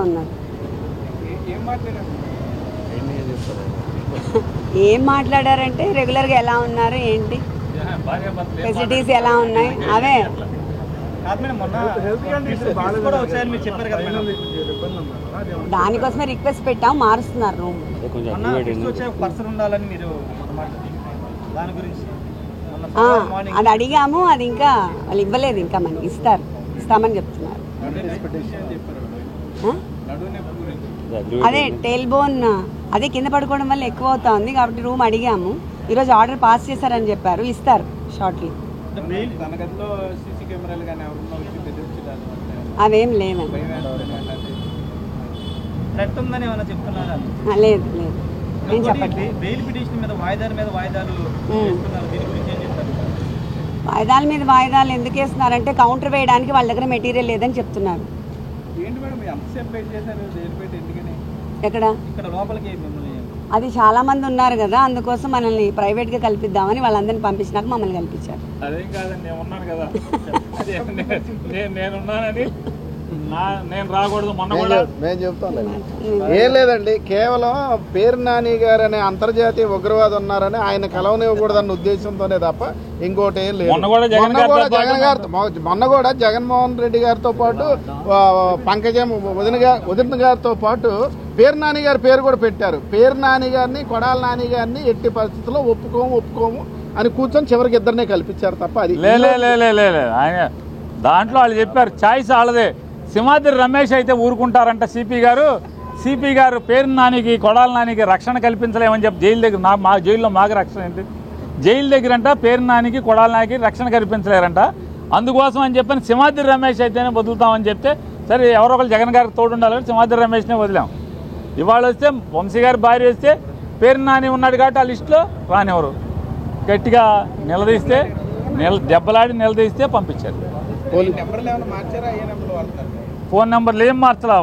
ఉన్నారు. ఏం మాట్లాడారంటే రెగ్యులర్గా ఎలా ఉన్నారు, ఏంటి ఫెసిలిటీస్ ఎలా ఉన్నాయి, అవే. దానికోసమే రిక్వెస్ట్ పెట్టాం, మారుస్తున్నారు రూమ్. అది అడిగాము, అది ఇంకా వాళ్ళు ఇవ్వలేదు, ఇంకా మనకి ఇస్తామని చెప్తున్నారు. అదే టేల్ బోన్ అదే కింద పడుకోవడం వల్ల ఎక్కువ అవుతా ఉంది కాబట్టి రూమ్ అడిగాము. ఈరోజు ఆర్డర్ పాస్ చేశారని చెప్పారు, ఇస్తారు షార్ట్లీ. అవేం లేవండి. లేదు లేదు, నేను చెప్పట్లేదు. వాయిదాల మీద వాయిదాలు ఎందుకు వేస్తున్నారంటే కౌంటర్ వేయడానికి వాళ్ళ దగ్గర మెటీరియల్ లేదని చెప్తున్నారు. ఎక్కడ అది చాలా మంది ఉన్నారు కదా, అందుకోసం మనల్ని ప్రైవేట్ గా కల్పిద్దామని వాళ్ళందరినీ పంపించినాక మమ్మల్ని కల్పించారు. అదేం కాదండి, నేను ఉన్నాను కదా, నేనున్నానని నేను రాకూడదు. మొన్న కూడా మేము చెప్తాం ఏం లేదండి, కేవలం పేరు నాని గారు అనే అంతర్జాతీయ ఉగ్రవాది ఉన్నారని ఆయన కలవనివ్వకూడదన్న ఉద్దేశంతోనే తప్ప ఇంకోటి ఏం లేదు. మొన్న కూడా జగన్మోహన్ రెడ్డి గారితో పాటు పంకజం వదిన గారితో పాటు పేరు నాని గారి పేరు కూడా పెట్టారు. పేరు నాని గారిని, కొడాల నాని గారిని ఎట్టి పరిస్థితుల్లో ఒప్పుకోము అని కూర్చొని చివరికి ఇద్దరినే కల్పించారు తప్ప అది ఆయన దాంట్లో వాళ్ళు చెప్పారు చాయిస్ వాళ్ళదే. సింహాద్రి రమేష్ అయితే ఊరుకుంటారంట సిపి గారు పేరు నానికి, కొడాల నానికి రక్షణ కల్పించలేమని చెప్పి జైలు దగ్గర మా జైల్లో మాకు రక్షణ ఏంటి, జైలు దగ్గరంట పేరు నానికి, కొడాల నానికి రక్షణ కల్పించలేరంట. అందుకోసం అని చెప్పని సింహాద్రి రమేష్ అయితేనే వదులుతామని చెప్తే సరే ఎవరో ఒకరు జగన్ గారికి తోడు ఉండాలని సింహాద్రి రమేష్నే వదిలాం. ఇవాళ వస్తే వంశీ గారి భార్య వస్తే పేరు నాని ఉన్నాడు కాబట్టి ఆ లిస్టులో రానివ్వరు. గట్టిగా నిలదీస్తే దెబ్బలాడి నిలదీస్తే పంపించారు. ఫోన్ నెంబర్లు ఏం మార్చలా,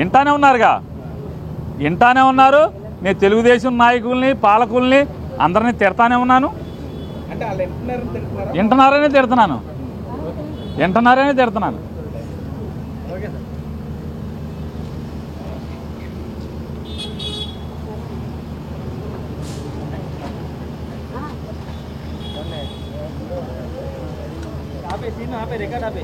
ఇంటానే ఉన్నారుగా, ఇంటానే ఉన్నారు. నేను తెలుగుదేశం నాయకుల్ని, పాలకుల్ని అందరినీ తిడతానే ఉన్నాను. వింటున్నారనే తిడుతున్నాను. Record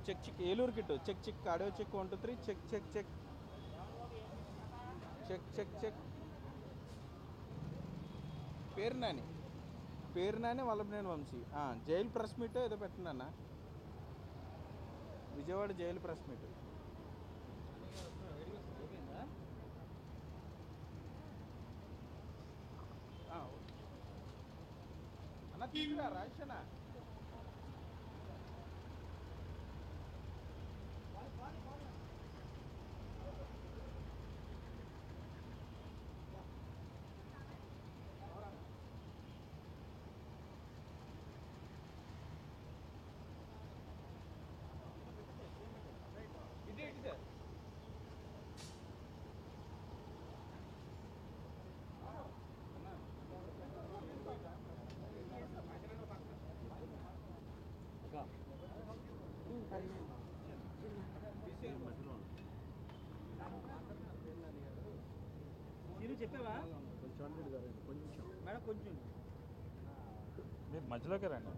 check check Eluru Kittu check check audio check 1 2 3 check check check check check check పేరు Nani Vallabhaneni Vamsi jail press meet ఏదో పెట్టండి అన్న విజయవాడ జైలు ప్రెస్ మీట్ అన్న తీసుకురా రాజేష్ ఇదే చెప్పావా కొంచెం మేడం కొంచెం మీరు మధ్యలోకి రండి